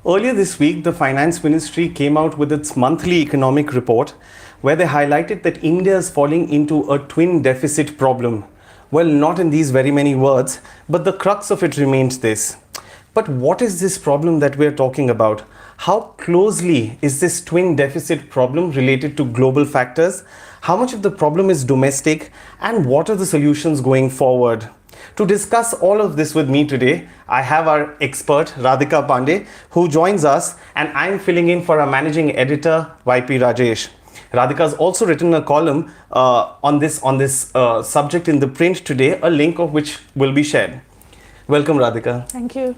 Earlier this week, the Finance Ministry came out with its monthly economic report where they highlighted that India is falling into a twin deficit problem. Well, not in these very many words, but the crux of it remains this. But what is this problem that we are talking about? How closely is this twin deficit problem related to global factors? How much of the problem is domestic? And what are the solutions going forward? To discuss all of this with me today, I have our expert Radhika Pandey, who joins us, and I'm filling in for our managing editor YP Rajesh. Radhika has also written a column on this subject in ThePrint today, a link of which will be shared. Welcome, Radhika. Thank you.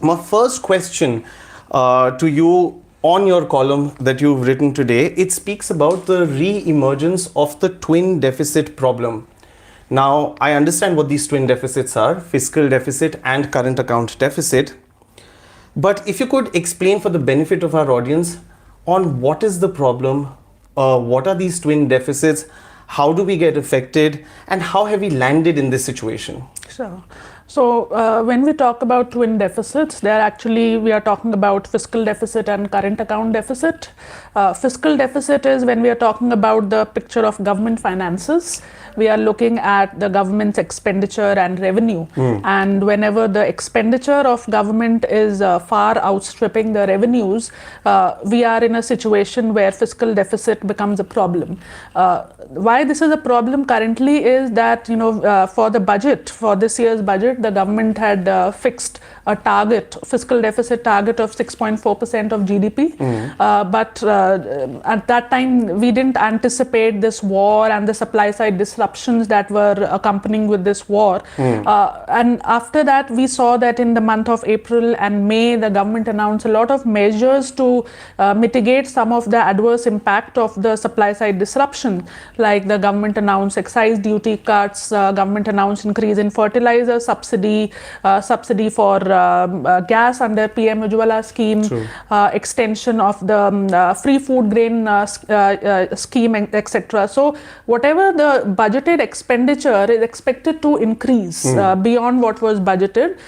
My first question to you on your column that you've written today, it speaks about the re-emergence of the twin deficit problem. Now, I understand what these twin deficits are, fiscal deficit and current account deficit. But if you could explain for the benefit of our audience on what is the problem, what are these twin deficits, how do we get affected, and how have we landed in this situation? Sure. So when we talk about twin deficits, we are talking about fiscal deficit and current account deficit. Fiscal deficit is when we are talking about the picture of government finances. We are looking at the government's expenditure and revenue. And whenever the expenditure of government is far outstripping the revenues, we are in a situation where fiscal deficit becomes a problem. Why this is a problem currently is that, for the budget, for this year's budget, the government had fixed a target, fiscal deficit target of 6.4% of GDP. But at that time, we didn't anticipate this war and the supply side disruptions that were accompanying with this war. And after that, we saw that in the month of April and May, the government announced a lot of measures to mitigate some of the adverse impact of the supply side disruption. Like the government announced excise duty cuts, government announced increase in fertilizer subsidy, subsidy for gas under PM Ujjwala scheme, extension of the free food grain scheme, etc. So whatever the budgeted expenditure is expected to increase beyond what was budgeted.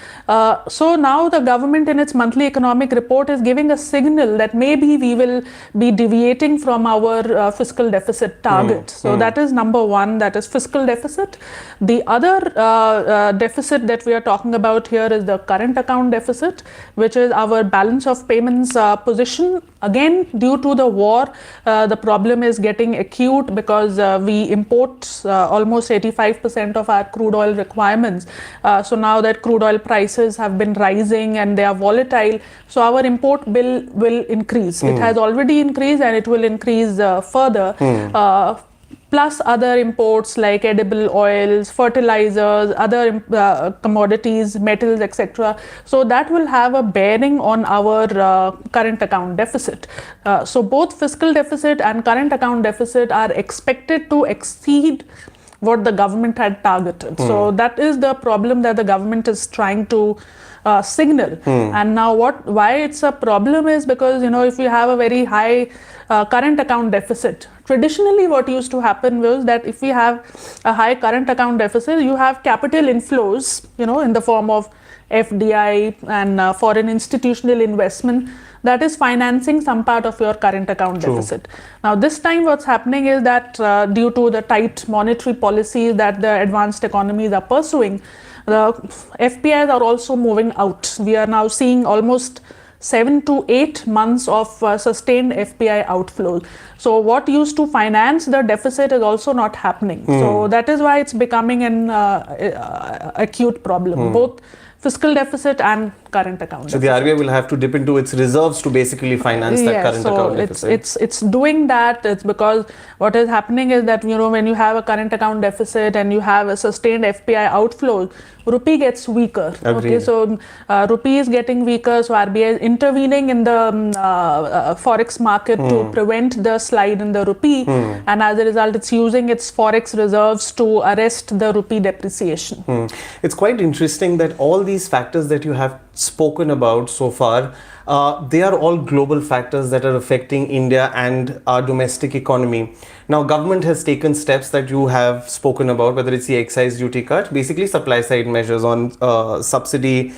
So now the government in its monthly economic report is giving a signal that maybe we will be deviating from our fiscal deficit target. So that is number one, that is fiscal deficit. The other deficit that we are talking about here is the current account deficit, which is our balance of payments position. Again, due to the war, the problem is getting acute because we import almost 85% of our crude oil requirements. So now that crude oil prices have been rising and they are volatile, so our import bill will increase. It has already increased and it will increase further. Plus other imports like edible oils, fertilizers, other commodities, metals, etc. So that will have a bearing on our current account deficit. So both fiscal deficit and current account deficit are expected to exceed what the government had targeted. So that is the problem that the government is trying to signal. And now why it's a problem is because, if you have a very high current account deficit, traditionally what used to happen was that if we have a high current account deficit, you have capital inflows, in the form of FDI and foreign institutional investment that is financing some part of your current account deficit. Now this time what's happening is that due to the tight monetary policies that the advanced economies are pursuing, the FPIs are also moving out. We are now seeing almost 7 to 8 months of sustained FPI outflows. So what used to finance the deficit is also not happening. So that is why it's becoming an acute problem, both fiscal deficit and current account deficit. So the RBI will have to dip into its reserves to basically finance that current account deficit. It's doing that. It's because what is happening is that, when you have a current account deficit and you have a sustained FPI outflow, rupee gets weaker. Agreed. Okay, so rupee is getting weaker, so RBI is intervening in the forex market to prevent the slide in the rupee, and as a result, it's using its forex reserves to arrest the rupee depreciation. It's quite interesting that all these factors that you have spoken about so far, they are all global factors that are affecting India and our domestic economy. Now, government has taken steps that you have spoken about, whether it's the excise duty cut, basically supply side measures on subsidy,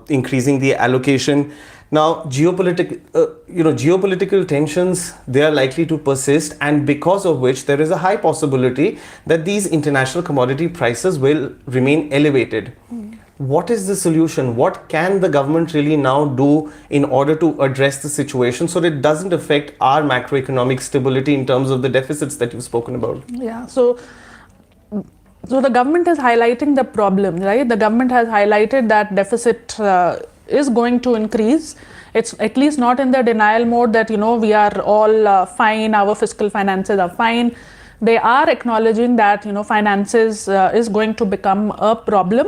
increasing the allocation. Now, geopolitical tensions, they are likely to persist, and because of which there is a high possibility that these international commodity prices will remain elevated. What is the solution? What can the government really now do in order to address the situation so that it doesn't affect our macroeconomic stability in terms of the deficits that you've spoken about? Yeah, so the government is highlighting the problem, right? The government has highlighted that deficit is going to increase. It's at least not in the denial mode that, we are all fine, our fiscal finances are fine. They are acknowledging that, finances is going to become a problem.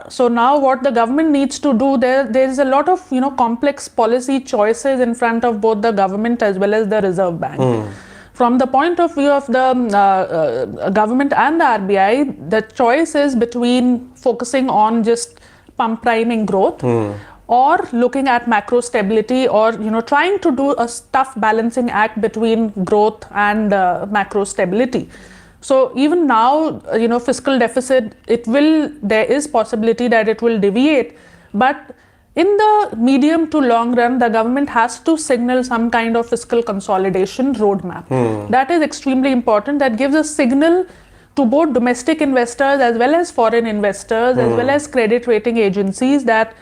So now what the government needs to do, there is a lot of, complex policy choices in front of both the government as well as the Reserve Bank. From the point of view of the government and the RBI, the choice is between focusing on just pump priming growth or looking at macro stability, or trying to do a tough balancing act between growth and macro stability. So even now, fiscal deficit, there is possibility that it will deviate, but in the medium to long run, the government has to signal some kind of fiscal consolidation roadmap. That is extremely important. That gives a signal to both domestic investors as well as foreign investors, as well as credit rating agencies, that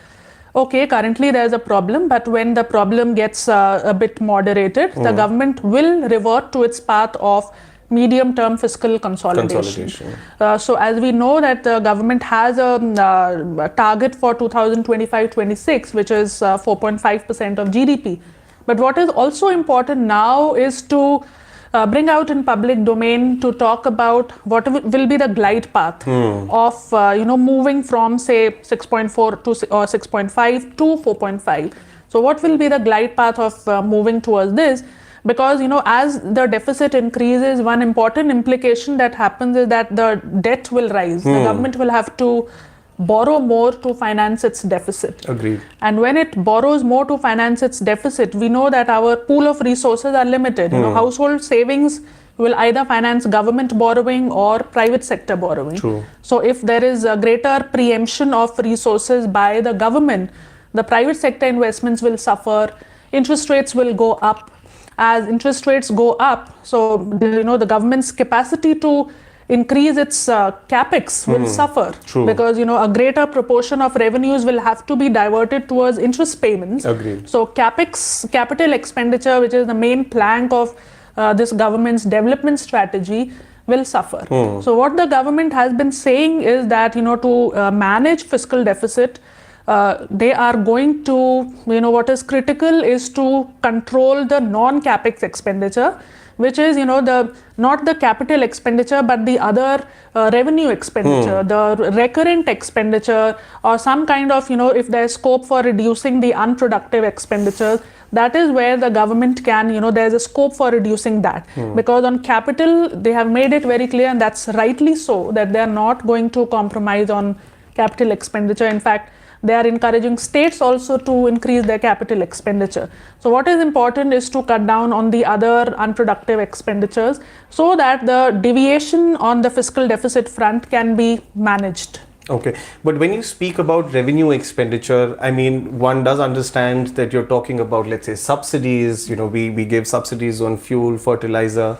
okay, currently there is a problem, but when the problem gets a bit moderated, the government will revert to its path of medium-term fiscal consolidation. So as we know that the government has a target for 2025-26, which is 4.5% of GDP. But what is also important now is to bring out in public domain to talk about what will be the glide path of moving from say 6.4 to or 6.5 to 4.5. So what will be the glide path of moving towards this? Because as the deficit increases, one important implication that happens is that the debt will rise. The government will have to borrow more to finance its deficit. Agreed. And when it borrows more to finance its deficit, we know that our pool of resources are limited. Household savings will either finance government borrowing or private sector borrowing. True. So if there is a greater preemption of resources by the government, the private sector investments will suffer, interest rates will go up. As interest rates go up, so the government's capacity to increase its capex will suffer. True. Because a greater proportion of revenues will have to be diverted towards interest payments. Agreed. So capex, capital expenditure, which is the main plank of this government's development strategy, will suffer. So what the government has been saying is that to manage fiscal deficit, they are going to, what is critical is to control the non-capex expenditure, which is, not the capital expenditure, but the other revenue expenditure, the recurrent expenditure, or some kind of, if there's scope for reducing the unproductive expenditures, that is where the government can, there's a scope for reducing that. Because on capital, they have made it very clear, and that's rightly so, that they are not going to compromise on capital expenditure. In fact, they are encouraging states also to increase their capital expenditure. So what is important is to cut down on the other unproductive expenditures so that the deviation on the fiscal deficit front can be managed. Okay, but when you speak about revenue expenditure, I mean, one does understand that you're talking about, let's say, subsidies. We give subsidies on fuel, fertilizer,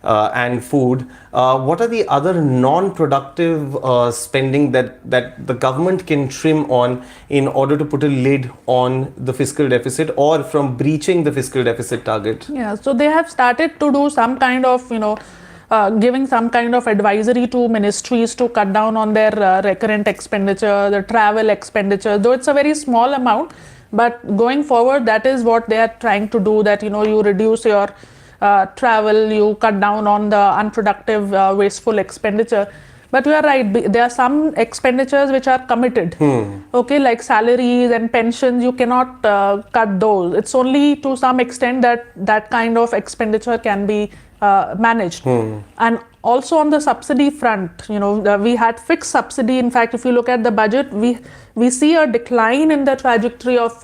and food. What are the other non-productive spending that the government can trim on in order to put a lid on the fiscal deficit or from breaching the fiscal deficit target? Yeah, so they have started to do some kind of, giving some kind of advisory to ministries to cut down on their recurrent expenditure, the travel expenditure, though it's a very small amount. But going forward, that is what they are trying to do, that, you reduce your travel, you cut down on the unproductive, wasteful expenditure. But you are right, there are some expenditures which are committed. Okay, like salaries and pensions, you cannot cut those. It's only to some extent that kind of expenditure can be managed. And also on the subsidy front, we had fixed subsidy. In fact, if you look at the budget, we see a decline in the trajectory of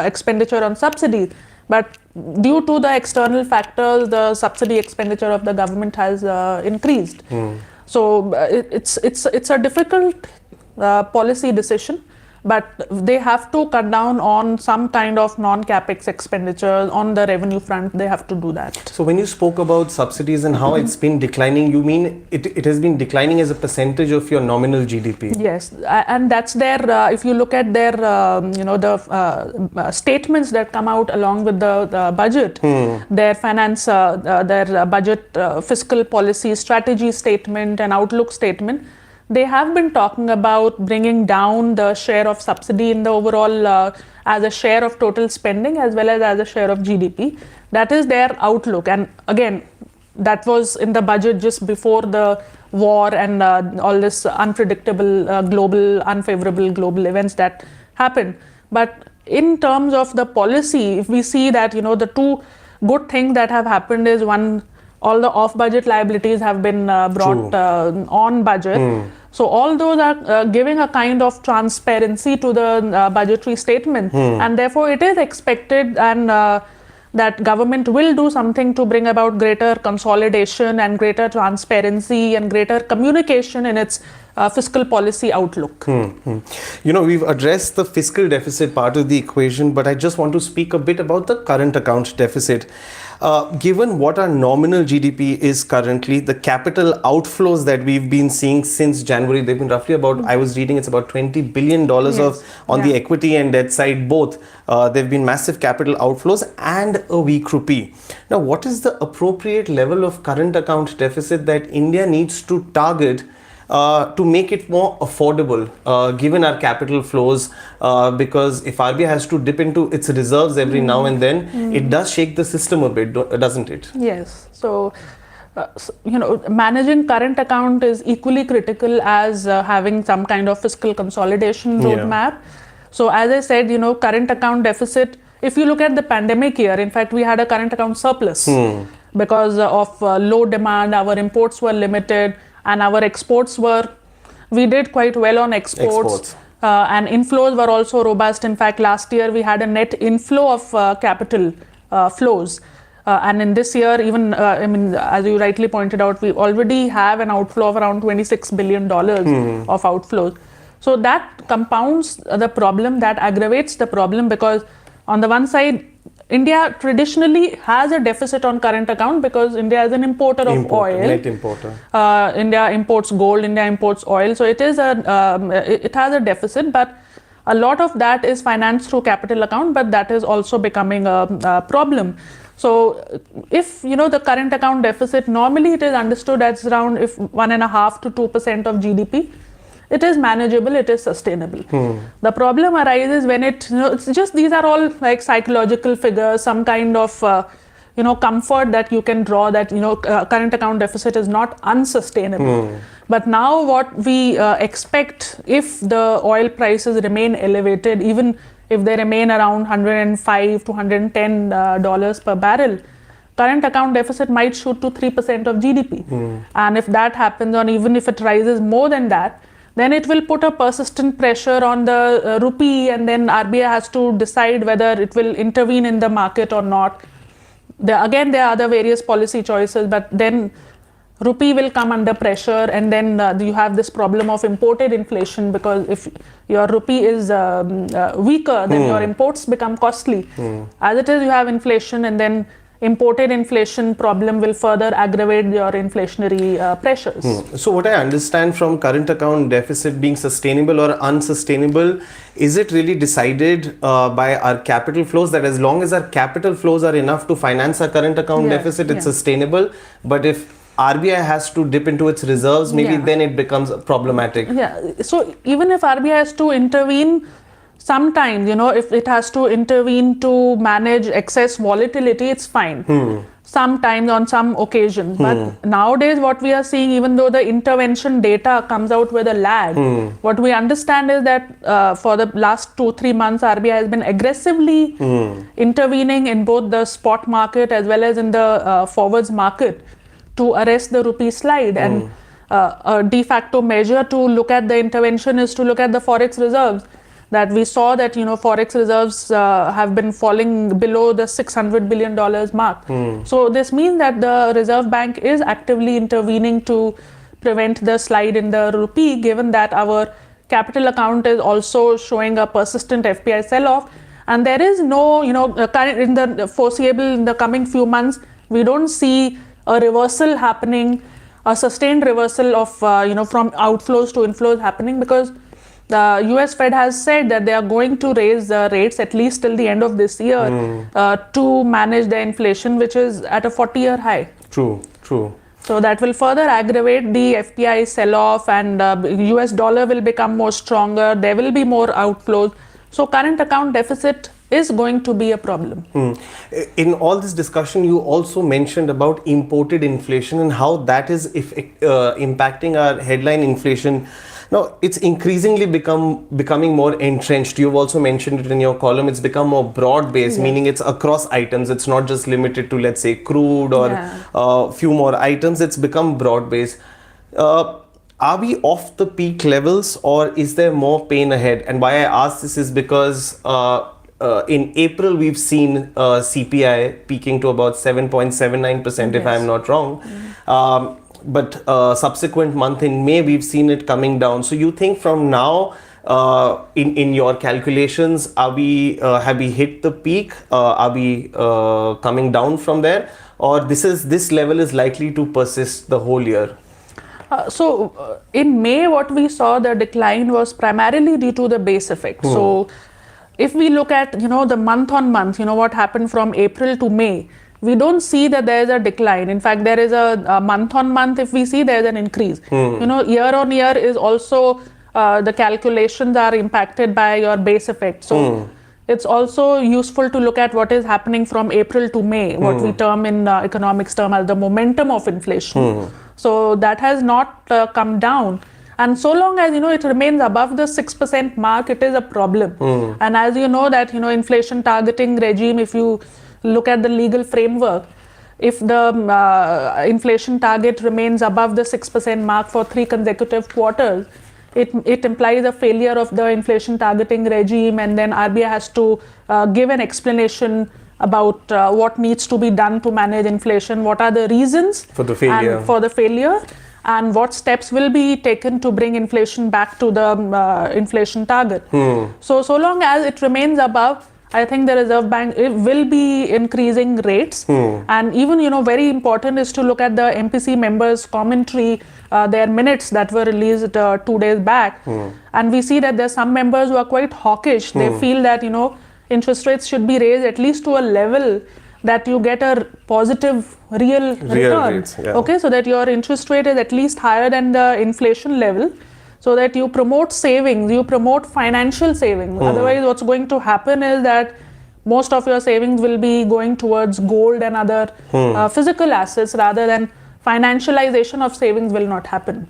expenditure on subsidies. But due to the external factors, the subsidy expenditure of the government has increased. So it's a difficult policy decision, but they have to cut down on some kind of non-capex expenditures on the revenue front. They have to do that. So when you spoke about subsidies and how it's been declining, you mean it has been declining as a percentage of your nominal GDP? Yes, and that's their, if you look at their, the statements that come out along with the budget, their finance, their budget fiscal policy strategy statement and outlook statement, they have been talking about bringing down the share of subsidy in the overall as a share of total spending as well as a share of GDP. That is their outlook. And again, that was in the budget just before the war and all this unpredictable unfavorable global events that happened. But in terms of the policy, if we see that, the two good things that have happened is one, all the off-budget liabilities have been brought on budget. So all those are giving a kind of transparency to the budgetary statement. And therefore it is expected and that government will do something to bring about greater consolidation and greater transparency and greater communication in its fiscal policy outlook. We've addressed the fiscal deficit part of the equation, but I just want to speak a bit about the current account deficit. Given what our nominal GDP is currently, the capital outflows that we've been seeing since January, they've been roughly about, I was reading, it's about $20 billion on the equity and debt side both. There've been massive capital outflows and a weak rupee. Now, what is the appropriate level of current account deficit that India needs to target to make it more affordable given our capital flows, because if RBI has to dip into its reserves every now and then, it does shake the system a bit, doesn't it? Yes. So, managing current account is equally critical as having some kind of fiscal consolidation roadmap. So as I said, current account deficit, if you look at the pandemic year, in fact, we had a current account surplus because of low demand, our imports were limited, and our exports we did quite well on exports. And inflows were also robust. In fact, last year we had a net inflow of capital flows. And in this year, even, as you rightly pointed out, we already have an outflow of around $26 billion of outflows. So that compounds the problem, that aggravates the problem, because on the one side, India traditionally has a deficit on current account because India is an importer of oil. Net importer. India imports gold, India imports oil. So it has a deficit, but a lot of that is financed through capital account, but that is also becoming a problem. So if, the current account deficit, normally it is understood as around 1.5 to 2% of GDP. It is manageable, it is sustainable. The problem arises when it's just, these are all like psychological figures, some kind of, comfort that you can draw that, current account deficit is not unsustainable. But now what we expect, if the oil prices remain elevated, even if they remain around $105 to $110 per barrel, current account deficit might shoot to 3% of GDP. And if that happens, or even if it rises more than that, then it will put a persistent pressure on the rupee, and then RBI has to decide whether it will intervene in the market or not. There are other various policy choices, but then rupee will come under pressure, and then you have this problem of imported inflation, because if your rupee is weaker, then your imports become costly. As it is, you have inflation, and then imported inflation problem will further aggravate your inflationary pressures. So what I understand from current account deficit being sustainable or unsustainable, is it really decided by our capital flows, that as long as our capital flows are enough to finance our current account deficit, it's sustainable, but if RBI has to dip into its reserves, maybe then it becomes problematic. So even if RBI has to intervene, sometimes, if it has to intervene to manage excess volatility, it's fine. Sometimes on some occasions. But nowadays what we are seeing, even though the intervention data comes out with a lag, what we understand is that for the last 2-3 months, RBI has been aggressively intervening in both the spot market as well as in the forwards market to arrest the rupee slide. And a de facto measure to look at the intervention is to look at the forex reserves. That we saw that forex reserves have been falling below the $600 billion mark. So this means that the Reserve Bank is actively intervening to prevent the slide in the rupee, given that our capital account is also showing a persistent FPI sell-off, and there is no, in the foreseeable, in the coming few months, we don't see a reversal happening, a sustained reversal of, from outflows to inflows happening, because the US Fed has said that they are going to raise the rates at least till the end of this year to manage the inflation, which is at a 40-year high. True. So that will further aggravate the FPI sell-off, and US dollar will become more stronger. There will be more outflows. So current account deficit is going to be a problem. In all this discussion, you also mentioned about imported inflation and how that is impacting our headline inflation. Now, it's increasingly becoming more entrenched. You've also mentioned it in your column. It's become more broad-based, meaning it's across items. It's not just limited to, let's say, crude or a few more items. It's become broad-based. Are we off the peak levels, or is there more pain ahead? And why I ask this is because in April, we've seen CPI peaking to about 7.79%, if I'm not wrong. But subsequent month in May, we've seen it coming down. So you think from now, in your calculations, have we hit the peak? Are we coming down from there? Or this level is likely to persist the whole year? So in May, what we saw, the decline was primarily due to the base effect. So if we look at, the month on month, what happened from April to May, we don't see that there is a decline. In fact, there is a month on month, if we see, there is an increase. Year on year is also, the calculations are impacted by your base effect. So it's also useful to look at what is happening from April to May, what we term in economics term as the momentum of inflation. So that has not come down. And so long as, it remains above the 6% mark, it is a problem. And as you know that, inflation targeting regime, if you look at the legal framework, if the inflation target remains above the 6% mark for 3 consecutive quarters, it implies a failure of the inflation targeting regime, and then RBI has to give an explanation about what needs to be done to manage inflation, what are the reasons for the failure, and what steps will be taken to bring inflation back to the inflation target. So long as it remains above, I think the Reserve Bank will be increasing rates. And even, very important is to look at the MPC members' commentary, their minutes that were released 2 days back. And we see that there are some members who are quite hawkish. They feel that, interest rates should be raised at least to a level that you get a positive real return. Rates, okay, so that your interest rate is at least higher than the inflation level, so that you promote savings, you promote financial savings. Otherwise, what's going to happen is that most of your savings will be going towards gold and other physical assets, rather than financialization of savings will not happen.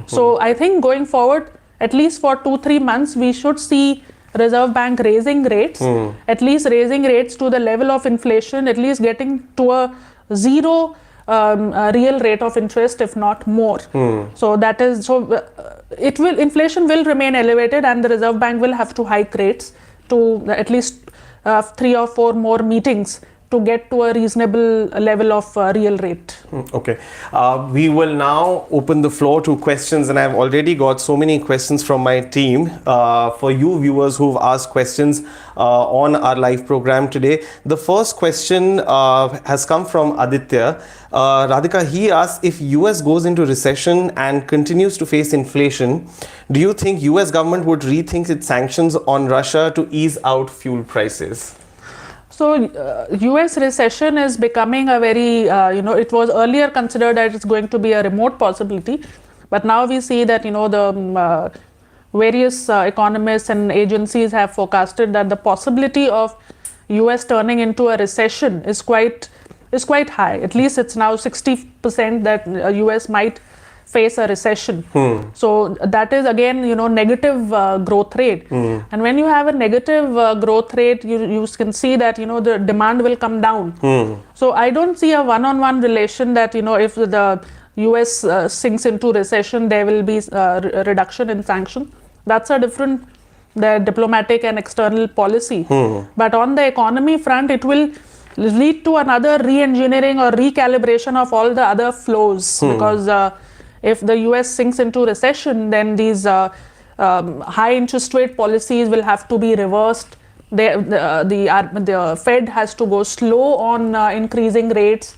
So I think going forward, at least for 2-3 months, we should see Reserve Bank raising rates, at least raising rates to the level of inflation, at least getting to a zero real rate of interest, if not more. So that is, inflation will remain elevated, and the Reserve Bank will have to hike rates to at least 3 or 4 more meetings to get to a reasonable level of real rate. Okay. We will now open the floor to questions, and I've already got so many questions from my team. For you viewers who've asked questions on our live program today, the first question has come from Aditya. Radhika, he asks, if US goes into recession and continues to face inflation, do you think US government would rethink its sanctions on Russia to ease out fuel prices? So US recession is becoming a very, it was earlier considered that it's going to be a remote possibility, but now we see that, the various economists and agencies have forecasted that the possibility of US turning into a recession is quite high. At least it's now 60% that US might face a recession. So that is again, negative growth rate. And when you have a negative growth rate, you can see that, the demand will come down. So I don't see a one-on-one relation that, if the US sinks into recession, there will be a reduction in sanctions. That's a different diplomatic and external policy. But on the economy front, it will lead to another re-engineering or recalibration of all the other flows, because if the US sinks into recession, then these high interest rate policies will have to be reversed. The Fed has to go slow on increasing rates.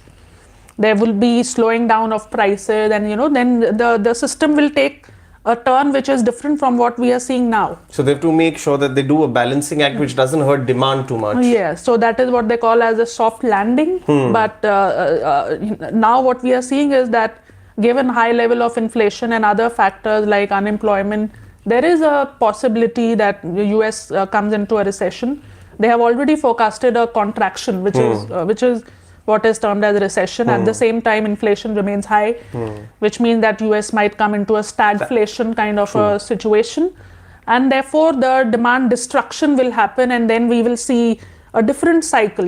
There will be slowing down of prices, and then the system will take a turn which is different from what we are seeing now. So they have to make sure that they do a balancing act which doesn't hurt demand too much. Yeah, so that is what they call as a soft landing. But now what we are seeing is that given high level of inflation and other factors like unemployment, there is a possibility that the US comes into a recession. They have already forecasted a contraction, which is what is termed as a recession. At the same time, inflation remains high, which means that US might come into a stagflation kind of a situation. And therefore, the demand destruction will happen, and then we will see a different cycle,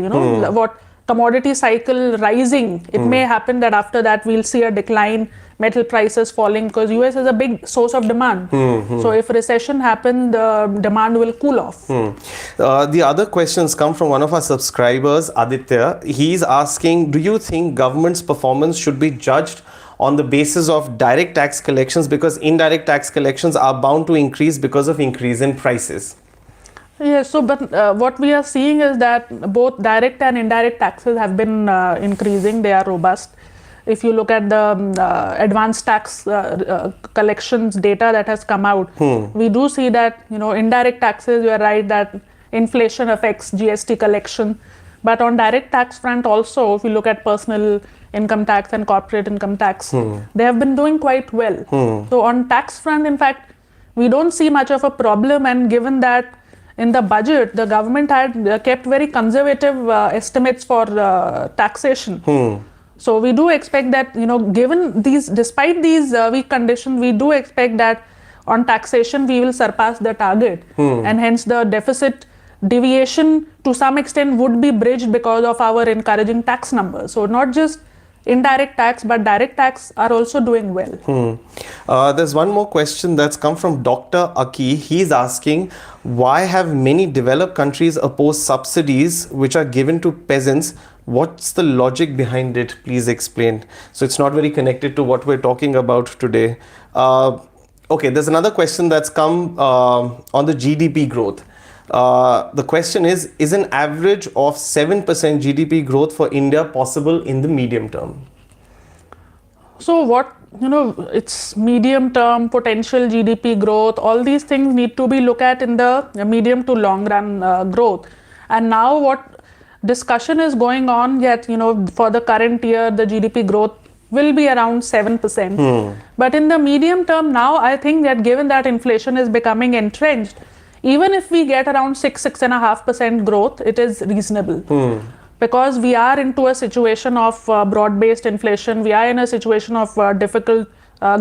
what commodity cycle rising. It may happen that after that, we'll see a decline, metal prices falling, because US is a big source of demand. So if recession happens, the demand will cool off. The other questions come from one of our subscribers, Aditya. He's asking, do you think government's performance should be judged on the basis of direct tax collections, because indirect tax collections are bound to increase because of increase in prices? Yes, so but what we are seeing is that both direct and indirect taxes have been increasing. They are robust. If you look at the advanced tax collections data that has come out, we do see that indirect taxes, you are right that inflation affects GST collection. But on direct tax front also, if you look at personal income tax and corporate income tax, they have been doing quite well. So on tax front, in fact, we don't see much of a problem, and given that in the budget, the government had kept very conservative estimates for taxation. So we do expect that, given these, despite these weak conditions, we do expect that on taxation, we will surpass the target. And hence the deficit deviation to some extent would be bridged because of our encouraging tax numbers. So not just indirect tax, but direct tax are also doing well. There's one more question that's come from Dr. Aki. He's asking, why have many developed countries opposed subsidies which are given to peasants? What's the logic behind it? Please explain. So it's not very connected to what we're talking about today. Okay, there's another question that's come on the GDP growth. The question is an average of 7% GDP growth for India possible in the medium term? So what, it's medium term, potential GDP growth, all these things need to be looked at in the medium to long run growth. And now what discussion is going on, yet, for the current year, the GDP growth will be around 7%. But in the medium term now, I think that given that inflation is becoming entrenched, even if we get around 6.5% growth, it is reasonable. Because we are into a situation of broad-based inflation, we are in a situation of difficult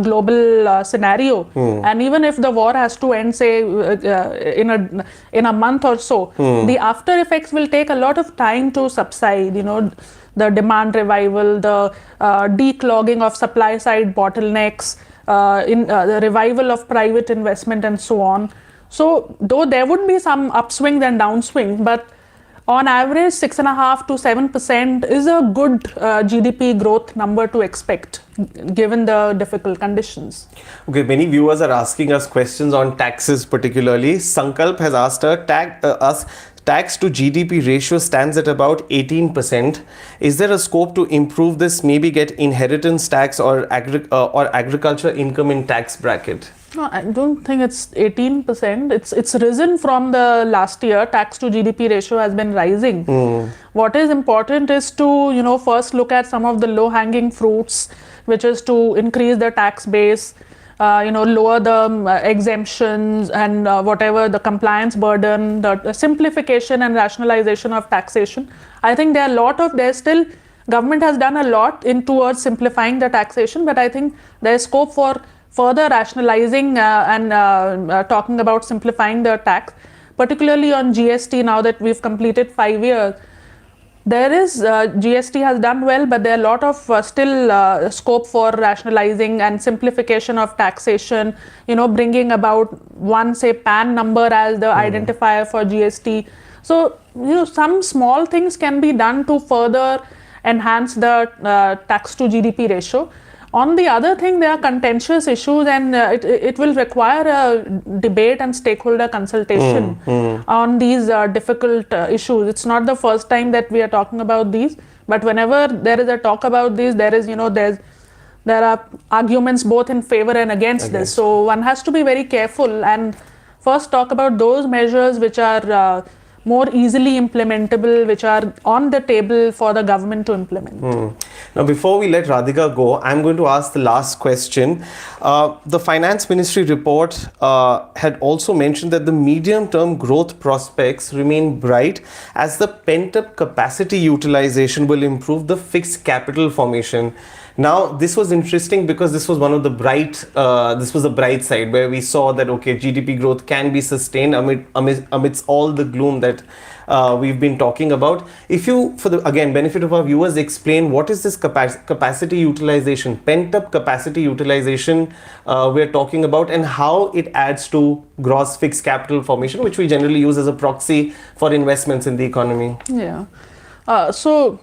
global scenario. And even if the war has to end, say, in a month or so, the after effects will take a lot of time to subside. The demand revival, the declogging of supply side bottlenecks, the revival of private investment and so on. So though there would be some upswings and downswings, but on average 6.5 to 7% is a good GDP growth number to expect given the difficult conditions. Okay, many viewers are asking us questions on taxes particularly. Sankalp has asked us, tax to GDP ratio stands at about 18%. Is there a scope to improve this, maybe get inheritance tax or agriculture income in tax bracket? No, I don't think it's 18%. It's risen from the last year. Tax to GDP ratio has been rising. What is important is to, first look at some of the low-hanging fruits, which is to increase the tax base, lower the exemptions and whatever the compliance burden, the simplification and rationalization of taxation. I think there's still, government has done a lot towards simplifying the taxation, but I think there is scope for further rationalizing and talking about simplifying the tax, particularly on GST. Now that we've completed 5 years, there is GST has done well, but there are a lot of still scope for rationalizing and simplification of taxation, bringing about one, say, PAN number as the identifier for GST. So, some small things can be done to further enhance the tax to GDP ratio. On the other thing, there are contentious issues, and it will require a debate and stakeholder consultation on these difficult issues. It's not the first time that we are talking about these, but whenever there is a talk about these, there are arguments both in favor and against this. So one has to be very careful and first talk about those measures which are more easily implementable, which are on the table for the government to implement. Now, before we let Radhika go, I'm going to ask the last question. The Finance Ministry report had also mentioned that the medium-term growth prospects remain bright as the pent-up capacity utilization will improve the fixed capital formation. Now, this was interesting because this was one of the this was the bright side where we saw that, okay, GDP growth can be sustained amidst all the gloom that we've been talking about. If you, for the, again, benefit of our viewers, explain what is this capacity utilization, pent-up capacity utilization we're talking about, and how it adds to gross fixed capital formation, which we generally use as a proxy for investments in the economy. Yeah. So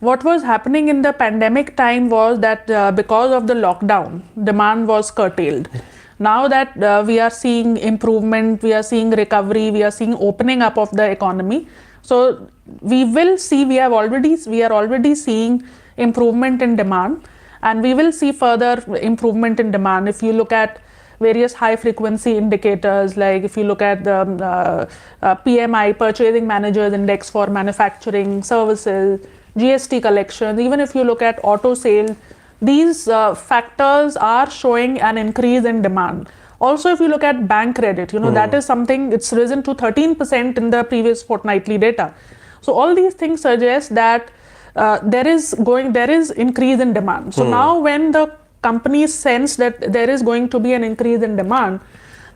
what was happening in the pandemic time was that because of the lockdown, demand was curtailed. Now that we are seeing improvement, we are seeing recovery, we are seeing opening up of the economy. So we will see, we are already seeing improvement in demand, and we will see further improvement in demand. If you look at various high frequency indicators, like if you look at the PMI, Purchasing Managers Index for manufacturing, services, GST collection, even if you look at auto sales, these factors are showing an increase in demand. Also, if you look at bank credit, that is something, it's risen to 13% in the previous fortnightly data. So all these things suggest that there is increase in demand. So now when the companies sense that there is going to be an increase in demand,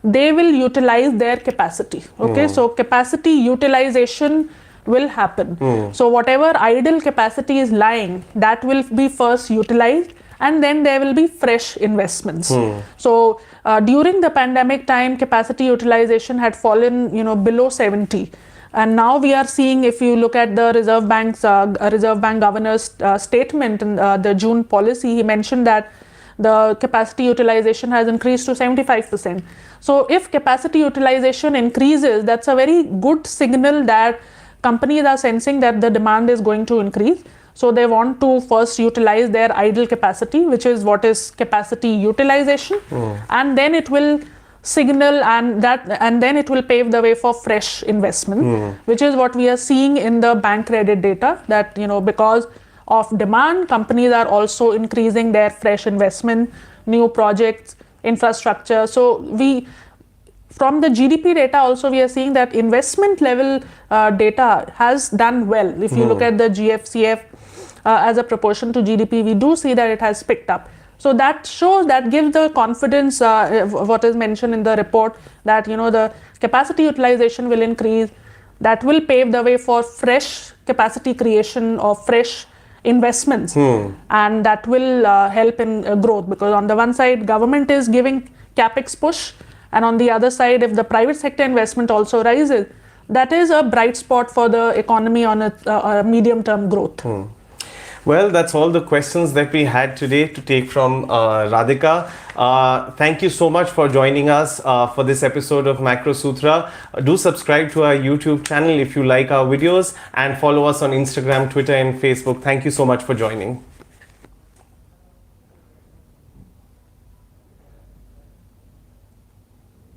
they will utilize their capacity. Okay, so capacity utilization will happen. So whatever idle capacity is lying, that will be first utilized, and then there will be fresh investments. So during the pandemic time, capacity utilization had fallen below 70, and now we are seeing, if you look at the Reserve Bank governor's statement in the June policy, he mentioned that the capacity utilization has increased to 75%. So if capacity utilization increases, that's a very good signal that companies are sensing that the demand is going to increase. So they want to first utilize their idle capacity, which is what is capacity utilization, and then it will signal and then it will pave the way for fresh investment, which is what we are seeing in the bank credit data, that because of demand, companies are also increasing their fresh investment, new projects, infrastructure. So from the GDP data also, we are seeing that investment level data has done well. If you look at the GFCF as a proportion to GDP, we do see that it has picked up. So that shows, that gives the confidence, what is mentioned in the report, that the capacity utilization will increase. That will pave the way for fresh capacity creation or fresh investments, and that will help in growth, because on the one side government is giving capex push, and on the other side, if the private sector investment also rises, that is a bright spot for the economy on a medium-term growth. Well, that's all the questions that we had today to take from Radhika. Thank you so much for joining us for this episode of Macro Sutra. Do subscribe to our YouTube channel if you like our videos, and follow us on Instagram, Twitter and Facebook. Thank you so much for joining.